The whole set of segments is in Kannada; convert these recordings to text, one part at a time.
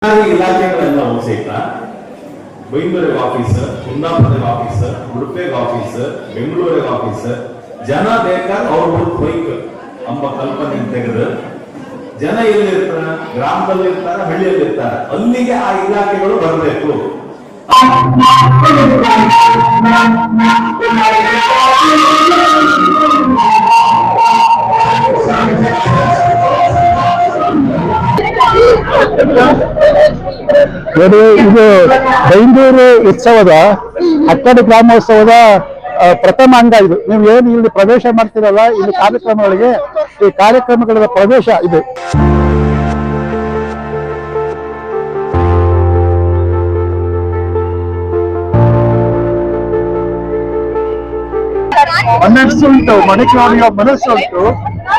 ಇಲಾಖೆಗಳೆಲ್ಲ ಸಹಿತ ಬೈಂದೂರಿಗೆ ಆಫೀಸ್, ಕುಂದಾಪುರಕ್ಕೆ ಆಫೀಸ್, ಉಡುಪಿಗೆ ಆಫೀಸ್, ಬೆಂಗಳೂರಿಗೆ ಆಫೀಸ್, ಜನ ಬೇಕಾದ್ರೆ ಅವ್ರ ಬೈಕ್ ಎಂಬ ಕಲ್ಪನೆ ತೆಗೆದು ಜನ ಎಲ್ಲಿರ್ತಾರ, ಗ್ರಾಮದಲ್ಲಿ ಇರ್ತಾರ, ಹಳ್ಳಿಯಲ್ಲಿ ಇರ್ತಾರ, ಅಲ್ಲಿಗೆ ಆ ಇಲಾಖೆಗಳು ಬರಬೇಕು. ಇದು ಬೈಂದೂರು ಉತ್ಸವದ ಅಕ್ಕಡಿ ಗ್ರಾಮೋತ್ಸವದ ಪ್ರಥಮ ಅಂಗ. ಇದು ನೀವು ಏನು ಇಲ್ಲಿ ಪ್ರವೇಶ ಮಾಡ್ತೀರಲ್ಲ, ಇಲ್ಲಿ ಕಾರ್ಯಕ್ರಮಗಳಿಗೆ, ಈ ಕಾರ್ಯಕ್ರಮಗಳ ಪ್ರವೇಶ ಇದು. ಮನಸ್ಸುಂಟು, ಮಣಿಕಾಣಿಯ ಮನಸ್ಸುಂಟು,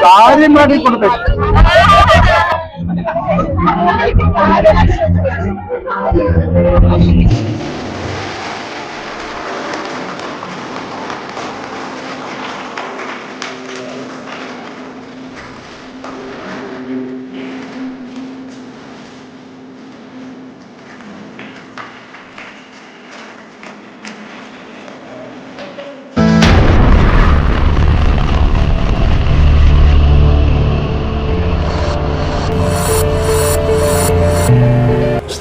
ದಾರಿ ಮಾಡಿ ಕೊಡ್ಬೇಕು.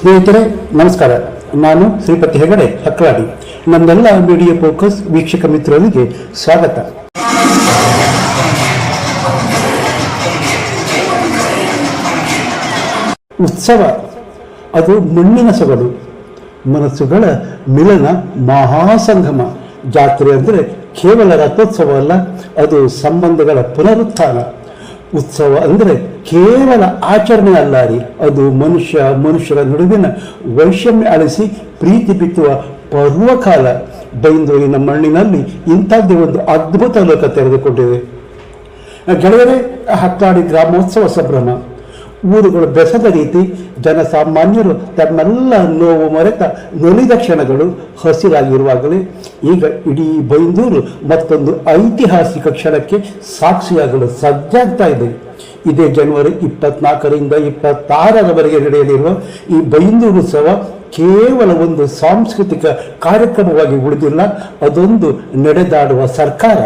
ಸ್ನೇಹಿತರೆ ನಮಸ್ಕಾರ, ನಾನು ಶ್ರೀಪತಿ ಹೆಗಡೆ ಹಕ್ಲಾಡಿ. ನಮ್ಮೆಲ್ಲ ಮೀಡಿಯಾ ಫೋಕಸ್ ವೀಕ್ಷಕ ಮಿತ್ರರಿಗೆ ಸ್ವಾಗತ. ಉತ್ಸವ ಅದು ಮಣ್ಣಿನ ಸೊಗಡು, ಮನಸ್ಸುಗಳ ಮಿಲನ, ಮಹಾಸಂಗಮ. ಜಾತ್ರೆ ಅಂದರೆ ಕೇವಲ ರಥೋತ್ಸವ ಅಲ್ಲ, ಅದು ಸಂಬಂಧಗಳ ಪುನರುತ್ಥಾನ. ಉತ್ಸವ ಅಂದರೆ ಕೇವಲ ಆಚರಣೆ ಅಲ್ಲ ರೀ, ಅದು ಮನುಷ್ಯರ ನಡುವಿನ ವೈಷಮ್ಯ ಅಳಿಸಿ ಪ್ರೀತಿ ಬಿತ್ತುವ ಪರ್ವಕಾಲ. ಬೈಂದೂರಿನ ಮಣ್ಣಿನಲ್ಲಿ ಇಂಥದ್ದೇ ಒಂದು ಅದ್ಭುತ ಲೋಕ ತೆರೆದುಕೊಂಡಿದೆ. ಗೆಳೆಯರೇ, ಹಕ್ಲಾಡಿ ಗ್ರಾಮೋತ್ಸವ ಸಂಭ್ರಮ. ಊರುಗಳು ಬೆಸದ ರೀತಿ, ಜನಸಾಮಾನ್ಯರು ತಮ್ಮೆಲ್ಲ ನೋವು ಮರೆತ ನೊಲಿದ ಕ್ಷಣಗಳು ಹಸಿರಾಗಿರುವಾಗಲೇ ಈಗ ಇಡೀ ಬೈಂದೂರು ಮತ್ತೊಂದು ಐತಿಹಾಸಿಕ ಕ್ಷಣಕ್ಕೆ ಸಾಕ್ಷಿಯಾಗಲು ಸಜ್ಜಾಗ್ತಾ ಇದೆ. ಇದೇ ಜನವರಿ 24ರಿಂದ 26ರವರೆಗೆ ನಡೆಯಲಿರುವ ಈ ಬೈಂದೂರು ಉತ್ಸವ ಕೇವಲ ಒಂದು ಸಾಂಸ್ಕೃತಿಕ ಕಾರ್ಯಕ್ರಮವಾಗಿ ಉಳಿದಿಲ್ಲ, ಅದೊಂದು ನಡೆದಾಡುವ ಸರ್ಕಾರ.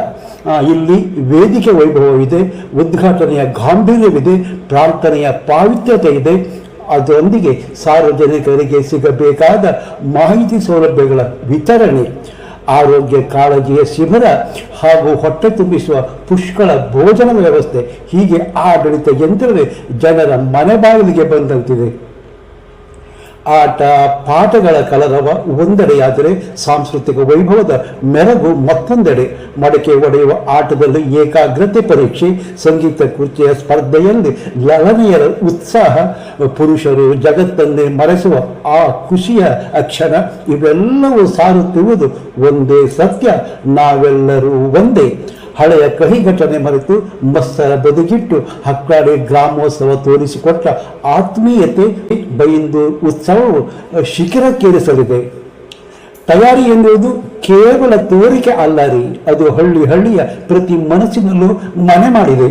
ಇಲ್ಲಿ ವೇದಿಕೆ ವೈಭವವಿದೆ, ಉದ್ಘಾಟನೆಯ ಗಾಂಭೀರ್ಯವಿದೆ, ಪ್ರಾರ್ಥನೆಯ ಪಾವಿತ್ರ್ಯತೆ ಇದೆ. ಅದರೊಂದಿಗೆ ಸಾರ್ವಜನಿಕರಿಗೆ ಸಿಗಬೇಕಾದ ಮಾಹಿತಿ ಸೌಲಭ್ಯಗಳ ವಿತರಣೆ, ಆರೋಗ್ಯ ಕಾಳಜಿಯ ಶಿಬಿರ ಹಾಗೂ ಹೊಟ್ಟೆ ತುಂಬಿಸುವ ಪುಷ್ಕಳ ಭೋಜನದ ವ್ಯವಸ್ಥೆ, ಹೀಗೆ ಆಡಳಿತ ಯಂತ್ರವೇ ಜನರ ಮನೆ ಬಾಗಿಲಿಗೆ ಬಂದಂತಿದೆ. ಆಟ ಪಾಠಗಳ ಕಲರವ ಒಂದೆಡೆಯಾದರೆ ಸಾಂಸ್ಕೃತಿಕ ವೈಭವದ ಮೆರಗು ಮತ್ತೊಂದೆಡೆ. ಮಡಕೆ ಒಡೆಯುವ ಆಟದಲ್ಲಿ ಏಕಾಗ್ರತೆ ಪರೀಕ್ಷೆ, ಸಂಗೀತ ಕೃತಿಯ ಸ್ಪರ್ಧೆಯಲ್ಲಿ ಲಲನೆಯರ ಉತ್ಸಾಹ, ಪುರುಷರು ಜಗತ್ತನ್ನೇ ಮರೆಸುವ ಆ ಖುಷಿಯ ಕ್ಷಣ, ಇವೆಲ್ಲವೂ ಸಾರುತ್ತಿರುವುದು ಒಂದೇ ಸತ್ಯ: ನಾವೆಲ್ಲರೂ ಒಂದೇ. ಹಳೆಯ ಕಹಿ ಘಟನೆ ಮರೆತು ಮತ್ಸರ ಬದುಕಿಟ್ಟು ಹಕ್ಲಾಡಿ ಗ್ರಾಮೋತ್ಸವ ತೋರಿಸಿಕೊಟ್ಟ ಆತ್ಮೀಯತೆ ಬೈಂದೂರು ಉತ್ಸವವು ಶಿಖರಕ್ಕೇರಿಸಲಿದೆ. ತಯಾರಿ ಎನ್ನುವುದು ಕೇವಲ ತೋರಿಕೆ ಅಲ್ಲ ರೀ, ಅದು ಹಳ್ಳಿಯ ಪ್ರತಿ ಮನಸ್ಸಿನಲ್ಲೂ ಮನೆ ಮಾಡಿದೆ.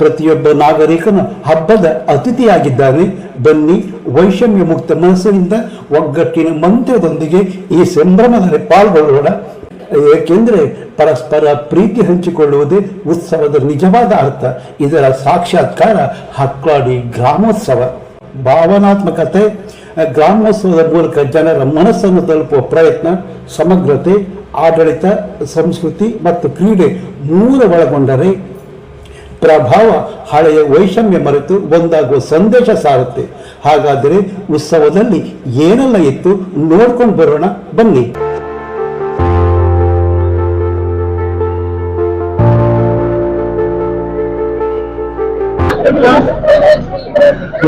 ಪ್ರತಿಯೊಬ್ಬ ನಾಗರಿಕನು ಹಬ್ಬದ ಅತಿಥಿಯಾಗಿದ್ದಾನೆ. ಬನ್ನಿ, ವೈಷಮ್ಯ ಮುಕ್ತ ಮನಸ್ಸಿನಿಂದ ಒಗ್ಗಟ್ಟಿನ ಮಂತ್ರದೊಂದಿಗೆ ಈ ಸಂಭ್ರಮದಲ್ಲಿ ಪಾಲ್ಗೊಳ್ಳೋಣ. ಏಕೆಂದರೆ ಪರಸ್ಪರ ಪ್ರೀತಿ ಹಂಚಿಕೊಳ್ಳುವುದೇ ಉತ್ಸವದ ನಿಜವಾದ ಅರ್ಥ. ಇದರ ಸಾಕ್ಷಾತ್ಕಾರ ಹಕ್ಲಾಡಿ ಗ್ರಾಮೋತ್ಸವ. ಭಾವನಾತ್ಮಕತೆ, ಗ್ರಾಮೋತ್ಸವದ ಮೂಲಕ ಜನರ ಮನಸ್ಸನ್ನು ತಲುಪುವ ಪ್ರಯತ್ನ, ಸಮಗ್ರತೆ, ಆಡಳಿತ, ಸಂಸ್ಕೃತಿ ಮತ್ತು ಕ್ರೀಡೆ ಮೂರ ಒಳಗೊಂಡರೆ ಪ್ರಭಾವ ಹಳೆಯ ವೈಷಮ್ಯ ಮರೆತು ಒಂದಾಗುವ ಸಂದೇಶ ಸಾರುತ್ತೆ. ಹಾಗಾದರೆ ಉತ್ಸವದಲ್ಲಿ ಏನೆಲ್ಲ ಇತ್ತು ನೋಡ್ಕೊಂಡು ಬರೋಣ ಬನ್ನಿ.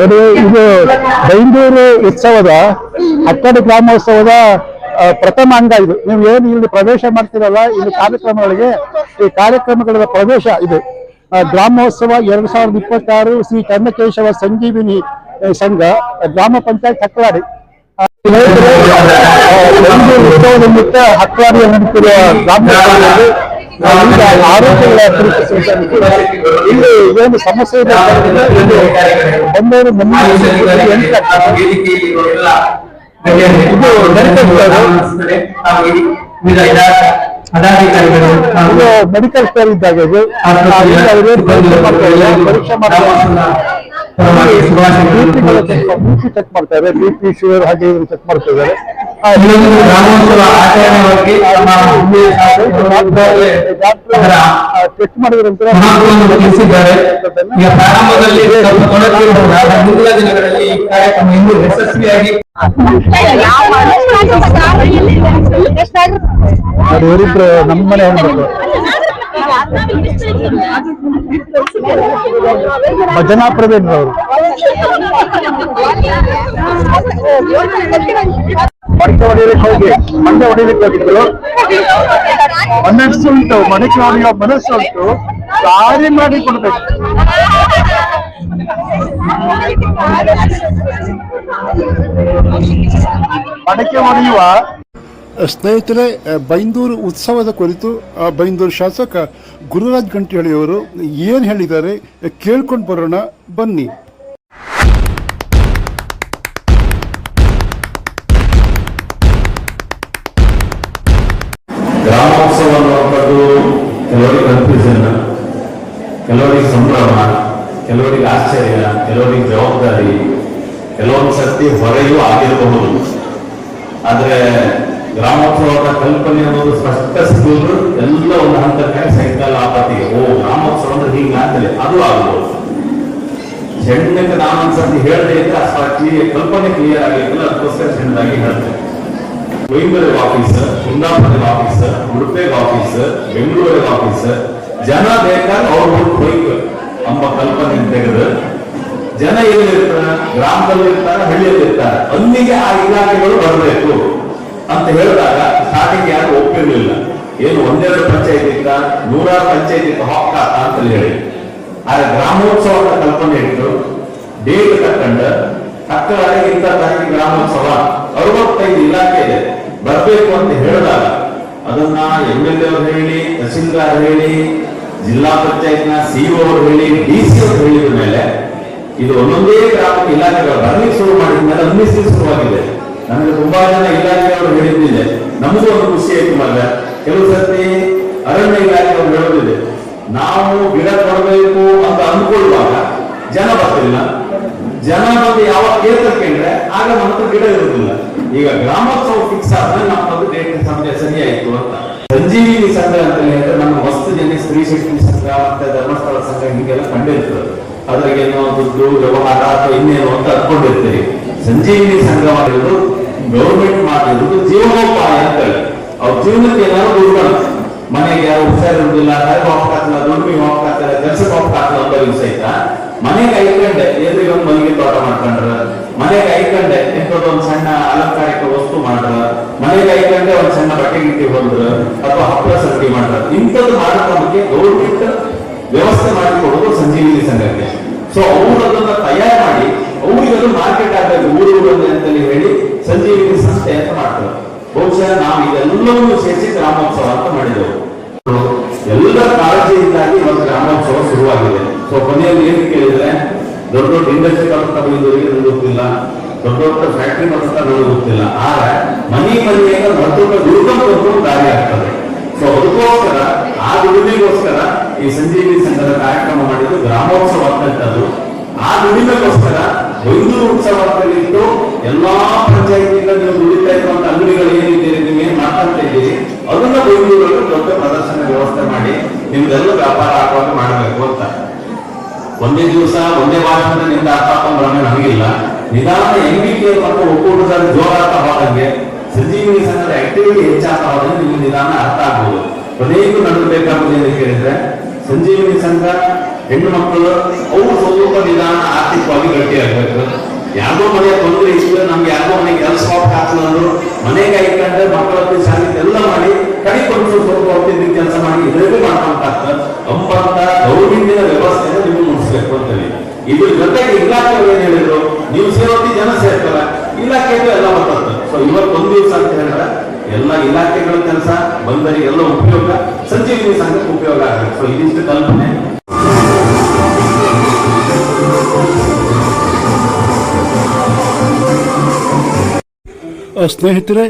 ಇದು ಬೈಂದೂರು ಉತ್ಸವದ ಅಕ್ಕಡಿ ಗ್ರಾಮೋತ್ಸವದ ಪ್ರಥಮ ಅಂಗ. ಇದು ನೀವು ಏನು ಇಲ್ಲಿ ಪ್ರವೇಶ ಮಾಡ್ತೀರಲ್ಲ, ಇಲ್ಲಿ ಕಾರ್ಯಕ್ರಮಗಳಿಗೆ, ಈ ಕಾರ್ಯಕ್ರಮಗಳ ಪ್ರವೇಶ ಇದು. ಗ್ರಾಮೋತ್ಸವ 2026 ಶ್ರೀ ಚನ್ನಕೇಶವ ಸಂಜೀವಿನಿ ಸಂಘ, ಗ್ರಾಮ ಪಂಚಾಯತ್ ಹಕ್ಲಾಡಿ. ಉತ್ಸವದ ನಿಮಿತ್ತ ಹಕ್ಲಾಡಿಯಲ್ಲಿ ನಡೆಯುತ್ತಿರುವ ಗ್ರಾಮೋತ್ಸವದಲ್ಲಿ ಈಗ ಆರೋಗ್ಯಗಳ ಕುರಿತು ಸಂಸಾರಕ್ಕೆ ಇಲ್ಲಿ ಏನು ಸಮಸ್ಯೆ ಇದೆ ಅಂತಂದ್ರೆ ಇಲ್ಲಿ ಬಂದವರು ಮೆಡಿಕಲ್ ಸ್ಟೋರ್ ಇದ್ದಾಗ ಇದು ಪರೀಕ್ಷೆ ಬಿ ಚೆಕ್ ಮಾಡ್ತಾರೆ, BP ಶುಗರ್ ಹಾಗೆ ಚೆಕ್ ಮಾಡ್ತಾ ಇದ್ದಾರೆ. ಟೆಸ್ಟ್ ಮಾಡಿದ ನಂತರ ತಿಳಿಸಿದ್ದಾರೆ. ಈಗ ಪ್ರಾರಂಭದಲ್ಲಿ ಮುಂದಿನ ದಿನಗಳಲ್ಲಿ ಈ ಕಾರ್ಯಕ್ರಮ ಇನ್ನೂ ಯಶಸ್ವಿಯಾಗಿ ಇವರಿಬ್ರು ನಮ್ಮನೆ ಹೇಳ್ಬೇಕು ಭಜನಾ ಪ್ರವೀಣ್ ಅವರು ಮಡಿಕೆ ಹೊಡಿಲಿಕ್ಕೆ ಹೋಗಿ ಮಂಡೆ ಹೊಡಿಲಿಕ್ಕೆ ಹೋಗಿದ್ರು. ಮನಸ್ಸುಂಟು ಮಡಿಕೆ ಹೊಡೆಯೋ ಮನಸ್ಸುಂಟು, ದಾರಿ ಮಾಡಿ ಕೊಡ್ಬೇಕು. ಮಡಿಕೆ ಹೊಡೆಯುವ ಸ್ನೇಹಿತರೆ, ಬೈಂದೂರು ಉತ್ಸವದ ಕುರಿತು ಬೈಂದೂರು ಶಾಸಕ ಗುರುರಾಜ್ ಗಂಟಿಹಳ್ಳಿಯವರು ಏನು ಹೇಳಿದ್ದಾರೆ ಕೇಳ್ಕೊಂಡು ಬರೋಣ ಬನ್ನಿ. ಗ್ರಾಮೋತ್ಸವ ಅನ್ನುವಂಥದ್ದು ಕೆಲವರಿಗೆ ಕನ್ಫ್ಯೂಷನ್, ಕೆಲವರಿಗೆ ಸಂಭ್ರಮ, ಕೆಲವರಿಗೆ ಆಶ್ಚರ್ಯ, ಕೆಲವರಿಗೆ ಜವಾಬ್ದಾರಿ, ಕೆಲವೊಂದು ಸರ್ತಿ ಹೊರೆಯೂ ಆಗಿರಬಹುದು. ಆದ್ರೆ ಗ್ರಾಮೋತ್ಸವದ ಕಲ್ಪನೆ ಅನ್ನೋದು ಸ್ಪಷ್ಟ ಸಿಗೋದು ಎಲ್ಲ ಒಂದು ಹಂತಕ್ಕೆ ಸಾಯಂಕಾಲ ಆಪತ್ತಿಗೆ ಗ್ರಾಮೋತ್ಸವ ಅಂದ್ರೆ ಹಿಂಗ ಅಂತಲೇ ಅದು ಆಗ್ಬೋದು. ಸಣ್ಣಕ್ಕೆ ನಾನೊಂದ್ಸರ್ತಿ ಹೇಳದೆ ಇದ್ರೆ ಅಷ್ಟಾಗಿ ಕಲ್ಪನೆ ಕ್ಲಿಯರ್ ಆಗಿರ್ತಿಲ್ಲ, ಅದಕ್ಕೋಸ್ಕರ ಸಣ್ಣದಾಗಿ ಹೇಳ್ತೇನೆ. ಕೊಯಂಬೂರಿಗೆ ಆಫೀಸರ್, ಕುಂದಾಪುರದ ಆಫೀಸರ್, ಉಡುಪಿಗೆ ಆಫೀಸರ್, ಬೆಂಗಳೂರಿಗೆ ಆಫೀಸರ್, ಜನ ಬೇಕಾದ್ರೆ ಅವ್ರು ಬೈಕ್ ಎಂಬ ಕಲ್ಪನೆ ತೆಗೆದು ಜನ ಎಲ್ಲಿರ್ತಾರೆ, ಗ್ರಾಮದಲ್ಲಿ ಇರ್ತಾರೆ, ಹಳ್ಳಿಯಲ್ಲಿ ಇರ್ತಾರೆ, ಅಲ್ಲಿಗೆ ಆ ಇಲಾಖೆಗಳು ಬರಬೇಕು ಅಂತ ಹೇಳಿದಾಗ ಸ್ಟಾರ್ಟಿಂಗ್ ಯಾರು ಒಪ್ಪಿರ್ಲಿಲ್ಲ. ಏನು ಒಂದೆರಡು ಪಂಚಾಯತ್ ಇತ್ತ, 100 ಪಂಚಾಯತ್ ಇತ್ತು ಹಾಕಾತ ಅಂತ ಹೇಳಿ. ಆದ್ರೆ ಗ್ರಾಮೋತ್ಸವದ ಕಲ್ಪನೆ ಇಟ್ಟು ಡೇಟ್ ತಕ್ಕಂಡು ತಕ್ಕಲಾಗಿ ಇಂಥ ತಾರೀಕಿಗೆ ಗ್ರಾಮೋತ್ಸವ 65 ಇಲಾಖೆ ಇದೆ ಬರಬೇಕು ಅಂತ ಹೇಳಿದಾಗ ಅದನ್ನ MLA ಅವರು ಹೇಳಿ, ತಹಸೀಲ್ದಾರ್ ಹೇಳಿ, ಜಿಲ್ಲಾ ಪಂಚಾಯತ್ನ CO ಅವರು ಹೇಳಿ, DC ಅವರು ಹೇಳಿದ ಮೇಲೆ ಇದು ಒಂದೊಂದೇ ಗ್ರಾಮಕ್ಕೆ ಇಲಾಖೆಗಳು ಬರ್ಲಿಕ್ಕೆ ಶುರು ಮಾಡಿದ ಮೇಲೆ ಅನ್ನಿಸ್ಲಿಕ್ಕೆ ಶುರುವಾಗಿದೆ. ನನಗೆ ತುಂಬಾ ಜನ ಇಲಾಖೆಯವರು ಹೇಳಿದ್ದಿದೆ, ನಮಗೂ ಒಂದು ಖುಷಿ ಆಯ್ತು. ಮಗ ಕೆಲವು ಸರ್ತಿ ಅರಣ್ಯ ಇಲಾಖೆಯವರು ಹೇಳೋದಿದೆ, ನಾವು ಗಿಡ ಕೊಡಬೇಕು ಅಂತ ಅಂದ್ಕೊಳ್ಳುವಾಗ ಜನ ಬರ್ತಿಲ್ಲ, ಜನ ಬಂದು ಯಾವಾಗ ಕೇಳ್ತಕ್ಕಂಡ್ರೆ ಆಗ ಮಾತ್ರ ಗಿಡ ಇರುವುದಿಲ್ಲ. ಈಗ ಗ್ರಾಮೋತ್ಸವ ಫಿಕ್ಸ್ ಆದ್ರೆ ನಮ್ಮದು ಡೇಟ್ ಸಮಯ ಸರಿ ಆಯ್ತು ಅಂತ. ಸಂಜೀವಿನಿ ಸಂಘ ಅಂತ ಹೇಳಿದ್ರೆ ನಮ್ಮ ವಸ್ತು ಜನ ಸ್ತ್ರೀ ಶಕ್ತಿ ಸಂಘ ಮತ್ತೆ ಧರ್ಮಸ್ಥಳ ಸಂಘ ಹೀಗೆಲ್ಲ ಕಂಡಿರ್ತದೆ. ಅದ್ರಾಗ ಏನೋ ದುಡ್ಡು ವ್ಯವಹಾರ ಅಥವಾ ಇನ್ನೇನು ಅಂತ ಅನ್ಕೊಂಡಿರ್ತೀರಿ. ಸಂಜೀವಿನಿ ಸಂಘ ಮಾಡಿರೋದು ಗೌರ್ಮೆಂಟ್ ಮಾಡಿರೋದು ಜೀವನೋಪಾಯ ಅಂತ ಹೇಳಿ ಅವ್ರ ಜೀವನಕ್ಕೆ ಏನಾದ್ರು ದುಡ್ಡು ಮನೆಗೆ ಯಾರು ಹುಷಾರಿರುವುದಿಲ್ಲ, ಹೋಗ್ತಾತಿಲ್ಲ, ದುಡ್ಡು ಹೋಗ್ತಾತಿಲ್ಲ, ಕೆಲಸಕ್ಕೆ ಹೋಗ್ತಾತಿಲ್ಲ ಅಂತ ಸಹಿತ ಮನೆಗೆ ಐಕಂಡೆ ಎದುರಿಗೆ ಒಂದು ಮನೆಗೆ ತೋಟ ಮಾಡ್ಕೊಂಡ್ರ, ಮನೆಗೆ ಐಕಂಡೆ ಎಂಥದೊಂದು ಸಣ್ಣ ಅಲಂಕಾರಿಕ ವಸ್ತು ಮಾಡ್ರ, ಮನೆಗೆ ಐಕಂಡೆ ಒಂದ್ ಸಣ್ಣ ಬಟ್ಟೆ ಗಿಟ್ಟಿ ಹೊಂದ್ರ ಅಥವಾ ಹಪ್ಪಳ ಸಂಗತಿ ಮಾಡ್ರ. ಇಂಥದ್ದು ಮಾಡೋದಕ್ಕೆ ಗೌರ್ಮೆಂಟ್ ವ್ಯವಸ್ಥೆ ಮಾಡಿಕೊಡೋದು ಸಂಜೀವಿನಿ ಸಂಘಕ್ಕೆ. ಸೊ ಅವರು ಅದನ್ನ ತಯಾರು ಮಾಡಿ ಅವ್ರಿಗೆ ಅದು ಮಾರ್ಕೆಟ್ ಆಗಬೇಕು ಊರುಗಳಲ್ಲಿ ಅಂತೇಳಿ ಹೇಳಿ ಸಂಜೀವಿನಿ ಸಂಸ್ಥೆ ಅಂತ ಮಾಡ್ತಾರೆ. ಬಹುಶಃ ನಾವು ಇದೆಲ್ಲವನ್ನೂ ಸೇರಿಸಿ ಗ್ರಾಮೋತ್ಸವ ಅಂತ ಮಾಡಿದೆವು. ಎಲ್ಲ ಕಾಳಜಿಯಿಂದಾಗಿ ಒಂದು ಗ್ರಾಮೋತ್ಸವ ಶುರುವಾಗಿದೆ. ಸೊ ಕೊನೆಯಲ್ಲಿ ಏನು ಕೇಳಿದ್ರೆ, ದೊಡ್ಡ ದೊಡ್ಡ ಇಂಡಸ್ಟ್ರಿ ಅಂತ ಬಂದವರಿಗೆ ನನಗೆ ಗೊತ್ತಿಲ್ಲ, ದೊಡ್ಡ ದೊಡ್ಡ ಫ್ಯಾಕ್ಟ್ರಿ ಅಂತ ನನಗೆ ಗೊತ್ತಿಲ್ಲ. ಆದ್ರೆ ಮನೆಯಿಂದ ದೊಡ್ಡ ದುರ್ಗಂತ ದಾರಿ ಆಗ್ತದೆ. ಸೊ ಅದಕ್ಕೋಸ್ಕರ ಆ ದುಡಿಮೆಗೋಸ್ಕರ ಈ ಸಂಜೀವಿನಿ ಸಂಘದ ಕಾರ್ಯಕ್ರಮ ಮಾಡಿದ್ದು ಗ್ರಾಮೋತ್ಸವ ಅಂತದ್ದು. ಆ ದುಡಿಮೆಗೋಸ್ಕರ ಬೈಂದೂರು ಉತ್ಸವ ಅಂತೇಳಿಟ್ಟು ಎಲ್ಲಾ ಪಂಚಾಯತಿಯಿಂದ ನೀವು ದುಡಿತಾ ಇರುವಂತ ಅಂಗಡಿಗಳು ಏನಿದ್ದೀರಿ, ನೀವು ಏನ್ ಮಾತಾಡ್ತಾ ಇದ್ದೀರಿ, ಅದನ್ನ ಬೈಂದೂರಲ್ಲಿ ದೊಡ್ಡ ಪ್ರದರ್ಶನ ವ್ಯವಸ್ಥೆ ಮಾಡಿ ನಿಮ್ದೆಲ್ಲ ವ್ಯಾಪಾರ ಆಗುವಾಗ ಮಾಡಬೇಕು ಅಂತ. ಒಂದೇ ದಿವಸ ಒಂದೇ ಭಾಷಣದಿಂದ ಅರ್ಥ ಹಾಕೊಂಡ್ರೆ ನಮಗಿಲ್ಲ. ನಿಧಾನ MBK ಮತ್ತು ಒಕ್ಕೂಟದ ಜೋರಾಟ ಹೋದಂಗೆ ಸಂಜೀವಿನಿ ಸಂಘದ ಆಕ್ಟಿವಿಟಿ ಹೆಚ್ಚಾಗ್ತಾ ಹೋದ್ರೆ ನಿಮ್ಗೆ ನಿಧಾನ ಅರ್ಥ ಆಗ್ಬೋದು. ಕೊನೆಗೂ ನಡಬೇಕಾಗುವುದು ಏನು ಕೇಳಿದ್ರೆ, ಸಂಜೀವಿನಿ ಸಂಘ ಹೆಣ್ಣು ಮಕ್ಕಳು ಅವರು ಸ್ವಲ್ಪ ನಿಧಾನ ಆರ್ಥಿಕವಾಗಿ ಗಟ್ಟಿಯಾಗಬೇಕು. ಯಾರಿಗೋ ಮನೆಯ ತೊಂದರೆ ಇಷ್ಟು ನಮ್ಗೆ ಯಾರಿಗೋ ಮನೆಗೆ ಕೆಲಸ ಹಾಕ್ತಂದ್ರು ಮನೆಗೆ ಐಕೊಂಡ್ರೆ ಮಕ್ಕಳ ಶಾಲೆ ಎಲ್ಲ ಮಾಡಿ ಕೈ ಕೊಟ್ಟು ಸ್ವಲ್ಪ ಹೊತ್ತಿನ ಕೆಲಸ ಮಾಡಿ ಇದರಲ್ಲಿ ಮಾಡ್ಕೊಂತಾಗ್ತದೆ ಅಂಬಂತ ಗೌರ್ಮೆಂಟಿನ ವ್ಯವಸ್ಥೆಯನ್ನು ನೀವು ಮುಗಿಸ್ಬೇಕು ಅಂತೇಳಿ. ಇದ್ರ ಜೊತೆಗೆ ಇಲಾಖೆಗಳು ಏನ್ ಹೇಳಿದ್ರು, ನೀವು ಸೇವತಿ ಜನ ಸೇರ್ತಾರೆ, ಇಲಾಖೆಗೂ ಎಲ್ಲ ಬರ್ತದೆ. ಸೊ ಇವತ್ತೊಂದು ದಿವಸ ಅಂತ ಹೇಳಿದ್ರೆ ಎಲ್ಲ ಇಲಾಖೆಗಳ ಕೆಲಸ ಬಂದರಿಗೆಲ್ಲ ಉಪಯೋಗ, ಸಂಜೀವಿನಿ ಸಂಘಕ್ಕೆ ಉಪಯೋಗ ಆಗುತ್ತೆ. ಸೊ ಇದಿಷ್ಟು ಕಲ್ಪನೆ. ಸ್ನೇಹಿತರೆ,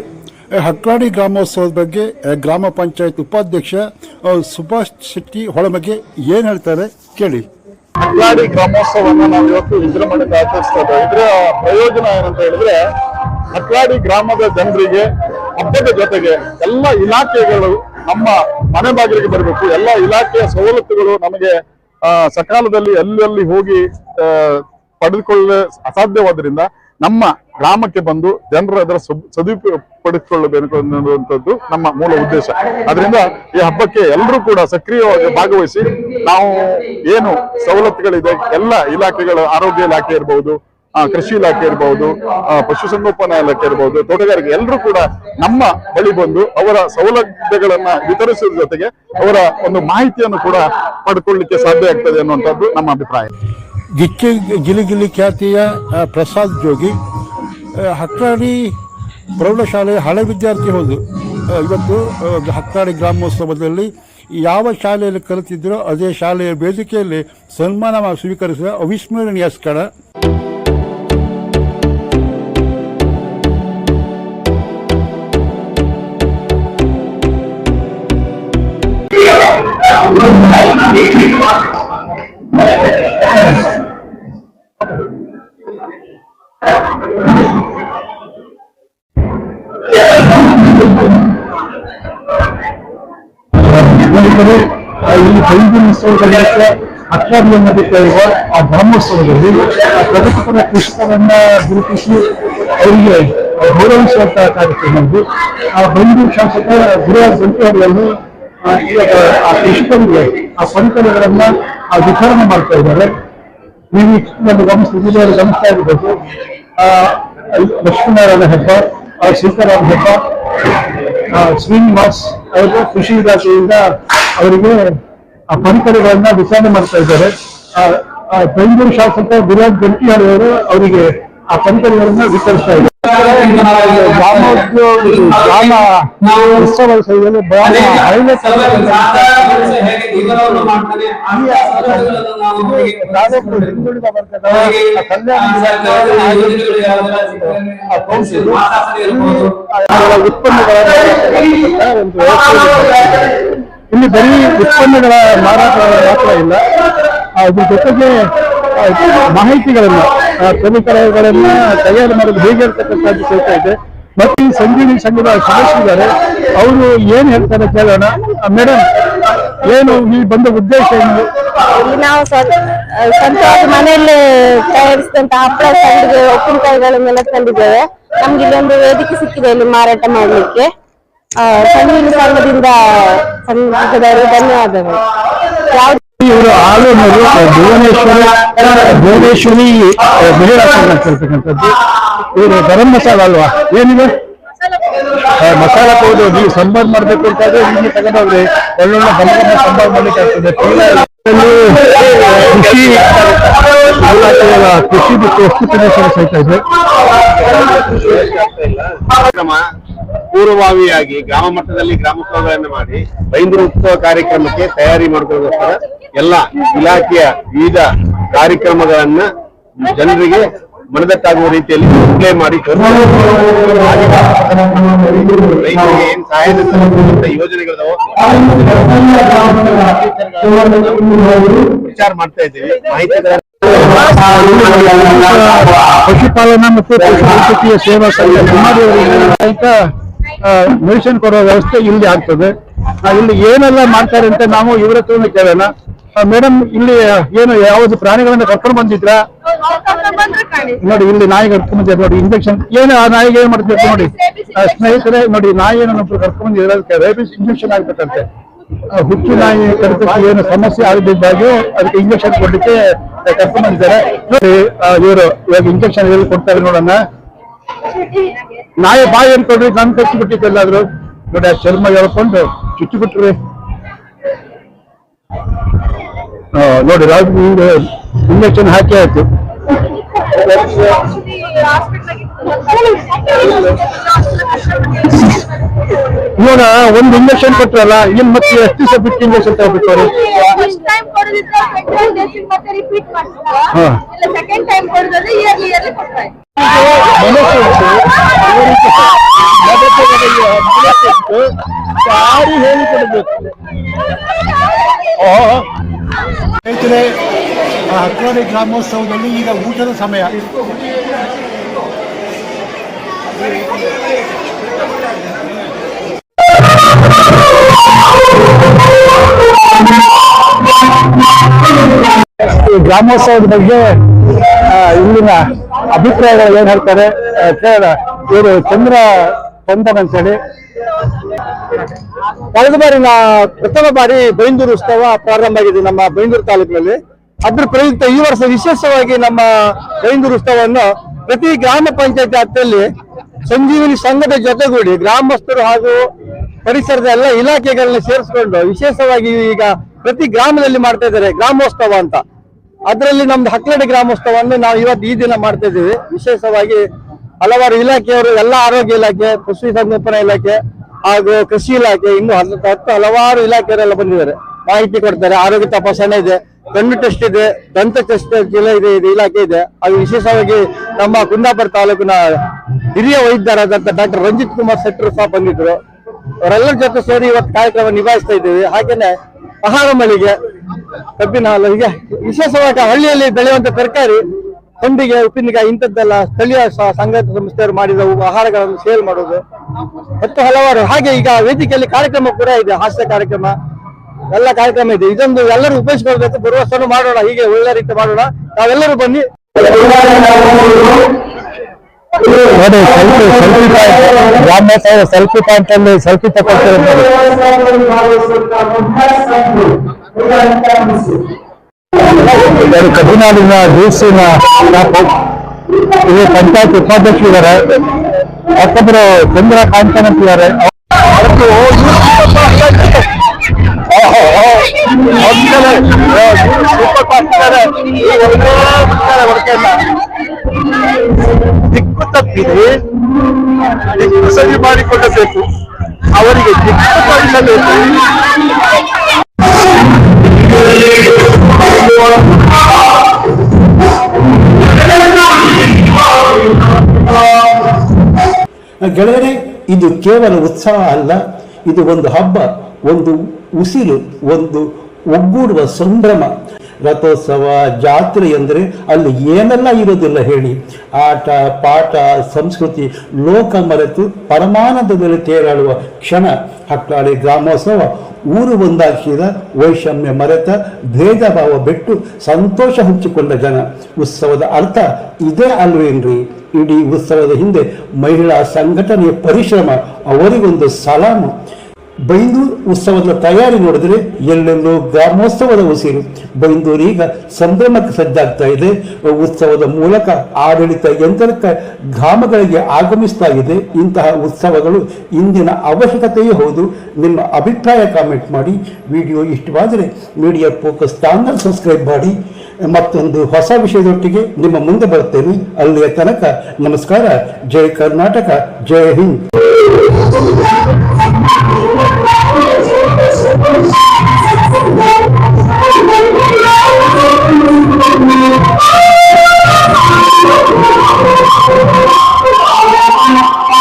ಹಕ್ರಾಡಿ ಗ್ರಾಮೋತ್ಸವದ ಬಗ್ಗೆ ಗ್ರಾಮ ಪಂಚಾಯತ್ ಉಪಾಧ್ಯಕ್ಷ ಸುಭಾಷ್ ಶೆಟ್ಟಿ ಹೊಳಮಗೆ ಏನು ಹೇಳ್ತಾರೆ ಕೇಳಿ. ಹಕ್ರಾಡಿ ಗ್ರಾಮೋತ್ಸವವನ್ನು ನಾವು ಇವತ್ತು ವಿಜೃಂಭಣೆಯಿಂದ ಆಚರಿಸ್ತಾ ಇದ್ದೇವೆ. ಇದರ ಪ್ರಯೋಜನ ಏನಂತ ಹೇಳಿದ್ರೆ, ಹಕ್ರಾಡಿ ಗ್ರಾಮದ ಜನರಿಗೆ ಹಬ್ಬದ ಜೊತೆಗೆ ಎಲ್ಲ ಇಲಾಖೆಗಳು ನಮ್ಮ ಮನೆ ಬಾಗಿಲಿಗೆ ಬರಬೇಕು. ಎಲ್ಲ ಇಲಾಖೆಯ ಸವಲತ್ತುಗಳು ನಮಗೆ ಸಕಾಲದಲ್ಲಿ ಎಲ್ಲೆಲ್ಲಿ ಹೋಗಿ ಪಡೆದುಕೊಳ್ಳಲು ಅಸಾಧ್ಯವಾದ್ರಿಂದ ನಮ್ಮ ಗ್ರಾಮಕ್ಕೆ ಬಂದು ಜನರು ಅದರ ಸದುಪಯೋಗ ಪಡಿಸಿಕೊಳ್ಳಬೇಕು ಅನ್ನುವಂಥದ್ದು ನಮ್ಮ ಮೂಲ ಉದ್ದೇಶ. ಅದರಿಂದ ಈ ಹಬ್ಬಕ್ಕೆ ಎಲ್ಲರೂ ಕೂಡ ಸಕ್ರಿಯವಾಗಿ ಭಾಗವಹಿಸಿ ನಾವು ಏನು ಸವಲತ್ತುಗಳಿದೆ ಎಲ್ಲ ಇಲಾಖೆಗಳು, ಆರೋಗ್ಯ ಇಲಾಖೆ ಇರಬಹುದು, ಕೃಷಿ ಇಲಾಖೆ ಇರಬಹುದು, ಪಶುಸಂಗೋಪನಾ ಇಲಾಖೆ ಇರಬಹುದು, ತೋಟಗಾರಿಕೆ, ಎಲ್ಲರೂ ಕೂಡ ನಮ್ಮ ಬಳಿ ಬಂದು ಅವರ ಸೌಲಭ್ಯಗಳನ್ನ ವಿತರಿಸುವ ಜೊತೆಗೆ ಅವರ ಒಂದು ಮಾಹಿತಿಯನ್ನು ಕೂಡ ಪಡ್ಕೊಳ್ಳಿಕ್ಕೆ ಸಾಧ್ಯ ಆಗ್ತದೆ ಅನ್ನುವಂಥದ್ದು ನಮ್ಮ ಅಭಿಪ್ರಾಯ. ಗಿಲಿಗಿಲಿ ಖ್ಯಾತಿಯ ಪ್ರಸಾದ್ ಜೋಗಿ ಹಕ್ರಾಡಿ ಪ್ರೌಢಶಾಲೆ ಹಳೆ ವಿದ್ಯಾರ್ಥಿ ಹೌದು. ಇವತ್ತು ಹಕ್ರಾಡಿ ಗ್ರಾಮೋತ್ಸವದಲ್ಲಿ ಯಾವ ಶಾಲೆಯಲ್ಲಿ ಕಲಿತಿದ್ದರೋ ಅದೇ ಶಾಲೆಯ ವೇದಿಕೆಯಲ್ಲಿ ಸನ್ಮಾನ ಸ್ವೀಕರಿಸಿದ ಅವಿಸ್ಮರಣೀಯ ಸ್ಥಳ. ಈ ಬೈಗುಣೋತ್ಸವದಲ್ಲಿ ಹಕ್ರಾಡಿಯನ್ನು ನಡೆಯುವ ಆ ಬ್ರಹ್ಮೋತ್ಸವದಲ್ಲಿ ಪ್ರಗತಿಪರ ಕೃಷಿಕರನ್ನ ಗುರುತಿಸಿ ಅವರಿಗೆ ಗೌರವಿಸುವಂತಹ ಕಾರ್ಯಕ್ರಮದ್ದು ಆ ಬೈಂದೂರು ಶಾಸಕ ಗುರುರಾಜ್ ಗಂಟಿಹೊಳೆಯನ್ನು ಆ ಕೃಷಿಕರಿಗೆ ಆ ಪರಿಕರಗಳನ್ನ ವಿತರಣೆ ಮಾಡ್ತಾ ಇದ್ದಾರೆ. ನೀವು ಈ ಚಿತ್ರದಲ್ಲಿ ಗಮನಿಸ್ತಾ ಇರಬೇಕು. ಲಕ್ಷ್ಮೀನಾರಾಯಣ ಹೆಬ್ಬಾರ್, ಸೀತಾರಾಮ್ ಹೆಬ್ಬಾರ್, ಶ್ರೀನಿವಾಸ್ ಅವರು ಕೃಷಿ ಇಲಾಖೆಯಿಂದ ಅವರಿಗೆ ಆ ಪರಿಕರಗಳನ್ನ ವಿತರಣೆ ಮಾಡ್ತಾ ಇದ್ದಾರೆ. ಬೆಂಗಳೂರು ಶಾಸಕ ಗುರುರಾಜ್ ಗಂಟಿಹೊಳೆ ಅವರು ಅವರಿಗೆ ಆ ಪರಿಕರಗಳನ್ನ ವಿತರಿಸ್ತಾ ಇದ್ದಾರೆ. ಗ್ರಾಮ ಉತ್ಸವ ಶೈಲಿಯಲ್ಲಿ ಹಿಂದುಳಿದ ವರ್ಗದ ಇಲ್ಲಿ ಬರೀ ಉತ್ಪನ್ನಗಳ ಮಾರಾಟ ಮಾತ್ರ ಇಲ್ಲ, ಅದ್ರ ಜೊತೆಗೆ ಮಾಹಿತಿಗಳನ್ನ ಪರಿಕರಗಳನ್ನ ತಯಾರು ಮಾಡೋದು ಹೇಗೆ ಇರ್ತಕ್ಕಂಥದ್ದು ಸಿಗ್ತಾ ಇದೆ. ಮತ್ತೆ ಈ ಸಂಜೀವಿನಿ ಸಂಘದ ಸದಸ್ಯರಿದ್ದಾರೆ, ಅವರು ಏನ್ ಹೇಳ್ತಾರೆ ಕೇಳೋಣ. ಮೇಡಮ್, ಏನು ಈ ಬಂದ ಉದ್ದೇಶ ಏನು? ನಾವು ಸ್ವಂತವಾಗಿ ಮನೆಯಲ್ಲೇ ತಯಾರಿಸಿದಂತ ಹಪ್ಪಳ ಸಂಡಿಗೆ ಉಪ್ಪಿನಕಾಯಿಗಳನ್ನೆಲ್ಲ ತಂದಿದ್ದೇವೆ. ನಮ್ಗೆ ಇಲ್ಲೊಂದು ವೇದಿಕೆ ಸಿಕ್ಕಿದೆ ಇಲ್ಲಿ ಮಾರಾಟ ಮಾಡ್ಲಿಕ್ಕೆ. ಸಂಜೀವಿನಿ ಸಂಘದಿಂದ ಸಂಘದವರು ಧನ್ಯವಾದಗಳು. ಇವರು ಆಲೂರು ಭುವನೇಶ್ವರಿ ಮಹಿಳಾ ಸಂಘ ಅಂತ ಹೇಳ್ತಕ್ಕಂಥದ್ದು. ಇವರು ಗರಂ ಮಸಾಲ ಅಲ್ವಾ, ಏನಿದೆ ಮಸಾಲ ಪೌಡರ್ ನೀವು ಸಂಬಾರ್ ಮಾಡ್ಬೇಕು ಅಂತಾದ್ರೆ ಇಲ್ಲಿ ತಗೊಂಡೋಗ್ರಿ, ಒಳ್ಳೊಳ್ಳೆ ಗಮಗಮ ಸಂಬಾರ್ ಮಾಡ್ಲಿಕ್ಕೆ ಆಗ್ತದೆ. ಕೃಷಿ ಇಲಾಖೆಯ ಕೃಷಿ ಮತ್ತು ವಸ್ತು ಪ್ರದರ್ಶನ ಸಹಿತ ಇದೆ. ಪೂರ್ವಭಾವಿಯಾಗಿ ಗ್ರಾಮ ಮಟ್ಟದಲ್ಲಿ ಗ್ರಾಮೋತ್ಸವಗಳನ್ನು ಮಾಡಿ ಬೈಂದೂರು ಉತ್ಸವ ಕಾರ್ಯಕ್ರಮಕ್ಕೆ ತಯಾರಿ ಮಾಡಿಕೊಳ್ಳೋಸ್ಕರ ಎಲ್ಲ ಇಲಾಖೆಯ ವಿವಿಧ ಕಾರ್ಯಕ್ರಮಗಳನ್ನ ಜನರಿಗೆ ಮನದಟ್ಟಾಗುವ ರೀತಿಯಲ್ಲಿ ಡಿಸ್ಪ್ಲೇ ಮಾಡಿ ರೈತರಿಗೆ ಏನ್ ಸಹಾಯದ ಯೋಜನೆಗಳಿದಾವೋ ವಿಚಾರ ಮಾಡ್ತಾ ಇದ್ದೀವಿ. ಮಾಹಿತಿಗಳ ಪಶುಪಾಲನಾ ಮತ್ತು ಪಶುವೈದ್ಯಕೀಯ ಸೇವಾ ಸಂಘ ಸಹಿತ ಮೆಡಿಸಿನ್ ಕೊಡೋ ವ್ಯವಸ್ಥೆ ಇಲ್ಲಿ ಆಗ್ತದೆ. ಇಲ್ಲಿ ಏನೆಲ್ಲ ಮಾಡ್ತಾರೆ ಅಂತ ನಾವು ಇವ್ರ ಹತ್ರ ಕೇಳೋಣ. ಮೇಡಮ್, ಇಲ್ಲಿ ಏನು ಯಾವ್ದು ಪ್ರಾಣಿಗಳನ್ನ ಕರ್ಕೊಂಡು ಬಂದಿದ್ರ? ನೋಡಿ, ಇಲ್ಲಿ ನಾಯಿ ಕರ್ಕೊಂಡ್ ಬಂದಿದ್ದಾರೆ ನೋಡಿ. ಇಂಜೆಕ್ಷನ್ ಏನು ಆ ನಾಯಿಗೆ ಏನ್ ಮಾಡ್ಬೇಕು ನೋಡಿ ಸ್ನೇಹಿತರೆ, ನೋಡಿ ನಾಯಿಯನ್ನು ಕರ್ಕೊಂಡ್ ಬಂದಿದ್ರೆ ಅದಕ್ಕೆ ರೇಬಿಸ್ ಇಂಜೆಕ್ಷನ್ ಆಗ್ಬೇಕಂತೆ. ಹುಚ್ಚು ನಾಯಿ ಕಡಿತಕ್ಕೆ ಏನು ಸಮಸ್ಯೆ ಆಗದಿದ್ದಾಗೆ ಅದಕ್ಕೆ ಇಂಜೆಕ್ಷನ್ ಕೊಡ್ಲಿಕ್ಕೆ ಕರ್ಕೊಂಡ್ ಬಂದಿದ್ದಾರೆ. ನೋಡಿ, ಇವರು ಇವಾಗ ಇಂಜೆಕ್ಷನ್ ಎಲ್ಲಿ ಕೊಡ್ತಾರೆ ನೋಡೋಣ. ನಾಯಿ ಬಾಯಿ ಅನ್ಕೊಡ್ರಿ, ನನ್ ಕಚ್ಚಿ ಬಿಟ್ಟಿದ್ದೆಲ್ಲಾದ್ರು ನೋಡಿ, ಆ ಚರ್ಮ ಹೇಳ್ಕೊಂಡು ಚುಚ್ಚಿ ಬಿಟ್ರಿ. ನೋಡಿ, ಇಂಜೆಕ್ಷನ್ ಹಾಕಿ ಆಯ್ತು. ಇವಾಗ ಒಂದು ಇಂಜೆಕ್ಷನ್ ಕೊಟ್ರಲ್ಲ ಇನ್ ಮತ್ತೆ ಎಷ್ಟು ದಿವಸ ಬಿಟ್ಟು ಇಂಜೆಕ್ಷನ್ ತಗೋಬೇಕು ಅವರು? ಫಸ್ಟ್ ಟೈಮ್ ಕೊಡೋದಿದ್ರೆ 20 ಡೇಸ್ ಮತ್ತೆ ರಿಪೀಟ್ ಮಾಡ್ತಾರೆ. ಹಾ. ಇಲ್ಲ ಸೆಕೆಂಡ್ ಟೈಮ್ ಕೊಡೋದಾದ್ರೆ ಇಯರ್ಲಿ ಕೊಡ್ತಾರೆ. ಯಾರು ಹೇಳಿಕೊಡ್ಬೇಕು? ಸ್ನೇಹಿತರೆ, ಹಕ್ರಾಡಿ ಗ್ರಾಮೋತ್ಸವದಲ್ಲಿ ಈಗ ಊಟದ ಸಮಯ. ಈ ಗ್ರಾಮೋತ್ಸವದ ಬಗ್ಗೆ ಇಲ್ಲಿನ ಅಭಿಪ್ರಾಯಗಳು ಏನ್ ಹೇಳ್ತಾರೆ ಕೇಳ. ಇವರು ಚಂದ್ರ ಚಂದನ್ ಅಂತೇಳಿ ಕಳೆದ ಬಾರಿ ಪ್ರಥಮ ಬಾರಿ ಬೈಂದೂರು ಉತ್ಸವ ಪ್ರಾರಂಭ ಆಗಿದೆ ನಮ್ಮ ಬೈಂದೂರು ತಾಲೂಕಿನಲ್ಲಿ. ಅದ್ರ ಪ್ರಯುಕ್ತ ಈ ವರ್ಷ ವಿಶೇಷವಾಗಿ ನಮ್ಮ ಬೈಂದೂರು ಉತ್ಸವವನ್ನು ಪ್ರತಿ ಗ್ರಾಮ ಪಂಚಾಯತ್ ವ್ಯಾಪ್ತಿಯಲ್ಲಿ ಸಂಜೀವಿನಿ ಸಂಘದ ಜೊತೆಗೂಡಿ ಗ್ರಾಮಸ್ಥರು ಹಾಗೂ ಪರಿಸರದ ಎಲ್ಲ ಇಲಾಖೆಗಳನ್ನ ಸೇರಿಸಿಕೊಂಡು ವಿಶೇಷವಾಗಿ ಈಗ ಪ್ರತಿ ಗ್ರಾಮದಲ್ಲಿ ಮಾಡ್ತಾ ಇದ್ದಾರೆ ಗ್ರಾಮೋತ್ಸವ ಅಂತ. ಅದರಲ್ಲಿ ನಮ್ದು ಹಕ್ಲಡಿ ಗ್ರಾಮೋತ್ಸವವನ್ನು ನಾವು ಇವತ್ತು ಈ ದಿನ ಮಾಡ್ತಾ ಇದ್ದೀವಿ. ವಿಶೇಷವಾಗಿ ಹಲವಾರು ಇಲಾಖೆಯವರು ಎಲ್ಲ ಆರೋಗ್ಯ ಇಲಾಖೆ, ಪಶು ಸಂಗೋಪನಾ ಇಲಾಖೆ ಹಾಗೂ ಕೃಷಿ ಇಲಾಖೆ ಇನ್ನು ಹಲವಾರು ಇಲಾಖೆಯವರೆಲ್ಲ ಬಂದಿದ್ದಾರೆ. ಮಾಹಿತಿ ಕೊಡ್ತಾರೆ. ಆರೋಗ್ಯ ತಪಾಸಣೆ ಇದೆ, ಕಣ್ಣು ಟೆಸ್ಟ್ ಇದೆ, ದಂತ ಟೆಸ್ಟ್ ಇದೆ ಇಲಾಖೆ ಇದೆ. ಅದು ವಿಶೇಷವಾಗಿ ನಮ್ಮ ಕುಂದಾಪುರ ತಾಲೂಕಿನ ಹಿರಿಯ ವೈದ್ಯರಾದಂತ ಡಾಕ್ಟರ್ ರಂಜಿತ್ ಕುಮಾರ್ ಶೆಟ್ಟರು ಸಹ ಬಂದಿದ್ರು. ಅವರೆಲ್ಲರ ಜೊತೆ ಸೇರಿ ಇವತ್ತು ಕಾರ್ಯಕ್ರಮ ನಿಭಾಯಿಸ್ತಾ ಇದ್ದೀವಿ. ಹಾಗೇನೆ ಆಹಾರ ಮಳಿಗೆ, ಕಬ್ಬಿನ ಹಾಲು, ಹೀಗೆ ವಿಶೇಷವಾಗಿ ಹಳ್ಳಿಯಲ್ಲಿ ಬೆಳೆಯುವಂತ ತರಕಾರಿ, ಸಂಡಿಗೆ, ಉಪ್ಪಿನಕಾಯಿ ಇಂಥದ್ದೆಲ್ಲ ಸ್ಥಳೀಯ ಸಂಘ ಸಂಸ್ಥೆಯವರು ಮಾಡಿದ ಆಹಾರಗಳನ್ನು ಸೇಲ್ ಮಾಡೋದು ಮತ್ತು ಹಲವಾರು. ಹಾಗೆ ಈಗ ವೇದಿಕೆಯಲ್ಲಿ ಕಾರ್ಯಕ್ರಮ ಕೂಡ ಇದೆ, ಹಾಸ್ಯ ಕಾರ್ಯಕ್ರಮ ಎಲ್ಲ ಕಾರ್ಯಕ್ರಮ ಇದೆ. ಇದೊಂದು ಎಲ್ಲರೂ ಉಪಯೋಗಿಸ್ಕೊಳ್ಬೇಕು. ಬರುವ ವರ್ಷನೂ ಮಾಡೋಣ, ಹೀಗೆ ಒಳ್ಳೆ ರೀತಿ ಮಾಡೋಣ. ನಾವೆಲ್ಲರೂ ಬನ್ನಿ. ಸೆಲ್ಫಿ ಪಾಯಿಂಟ್ ಅಲ್ಲಿ ಸೆಲ್ಫಿ ತಗೊಳ್ತಾರೆ. ಕಬಿನಾಡಿನ ದಿವಸಿನ ಪಂಚಾಯತ್ ಉಪಾಧ್ಯಕ್ಷ ಇದ್ದಾರೆ, ಮತ್ತೊಬ್ಬರು ಚಂದ್ರ ಕಾಂತನ್ ಅಂತಿದ್ದಾರೆ. ದಿಕ್ಕು ತಪ್ಪಿದೆ, ದಿಕ್ಕು ಸರಿ ಮಾಡಿಕೊಳ್ಳಬೇಕು. ಅವರಿಗೆ ದಿಕ್ಕು ತೋರಿಸಬೇಕು. ಗೆಳೆಯರೇ, ಇದು ಕೇವಲ ಉತ್ಸವ ಅಲ್ಲ, ಇದು ಒಂದು ಹಬ್ಬ, ಒಂದು ಉಸಿರು, ಒಂದು ಒಗ್ಗೂಡುವ ಸಂಭ್ರಮ. ರಥೋತ್ಸವ, ಜಾತ್ರೆ ಎಂದರೆ ಅಲ್ಲಿ ಏನೆಲ್ಲ ಇರೋದಿಲ್ಲ ಹೇಳಿ. ಆಟ ಪಾಠ, ಸಂಸ್ಕೃತಿ, ಲೋಕ ಮರೆತು ಪರಮಾನಂದದಲ್ಲಿ ತೇಲಾಡುವ ಕ್ಷಣ. ಹಕ್ಲಾಡಿ ಗ್ರಾಮೋತ್ಸವ ಊರು ಒಂದಾಗಿಸಿದ, ವೈಷಮ್ಯ ಮರೆತ, ಭೇದ ಭಾವ ಬಿಟ್ಟು ಸಂತೋಷ ಹಂಚಿಕೊಂಡ ಜನ. ಉತ್ಸವದ ಅರ್ಥ ಇದೇ ಅಲ್ವೇನ್ರಿ? ಇಡೀ ಉತ್ಸವದ ಹಿಂದೆ ಮಹಿಳಾ ಸಂಘಟನೆಯ ಪರಿಶ್ರಮ, ಅವರಿಗೊಂದು ಸಲಾಮು. ಬೈಂದೂರು ಉತ್ಸವದ ತಯಾರಿ ನೋಡಿದ್ರೆ ಎಲ್ಲೆಲ್ಲೋ ಗ್ರಾಮೋತ್ಸವದ ಉಸಿರು. ಬೈಂದೂರು ಈಗ ಸಂಭ್ರಮಕ್ಕೆ ಸಜ್ಜಾಗ್ತಾ ಇದೆ. ಉತ್ಸವದ ಮೂಲಕ ಆಡಳಿತ ಯಂತ್ರಕ್ಕೆ ಗ್ರಾಮಗಳಿಗೆ ಆಗಮಿಸ್ತಾ ಇದೆ. ಇಂತಹ ಉತ್ಸವಗಳು ಇಂದಿನ ಅವಶ್ಯಕತೆಯೂ ಹೌದು. ನಿಮ್ಮ ಅಭಿಪ್ರಾಯ ಕಾಮೆಂಟ್ ಮಾಡಿ. ವಿಡಿಯೋ ಇಷ್ಟವಾದರೆ ಮೀಡಿಯಾ ಫೋಕಸ್ ಚಾನಲ್ ಸಬ್ಸ್ಕ್ರೈಬ್ ಮಾಡಿ. ಮತ್ತೊಂದು ಹೊಸ ವಿಷಯದೊಟ್ಟಿಗೆ ನಿಮ್ಮ ಮುಂದೆ ಬರುತ್ತೇನೆ. ಅಲ್ಲಿಯ ತನಕ ನಮಸ್ಕಾರ. ಜೈ ಕರ್ನಾಟಕ, ಜೈ ಹಿಂದ್.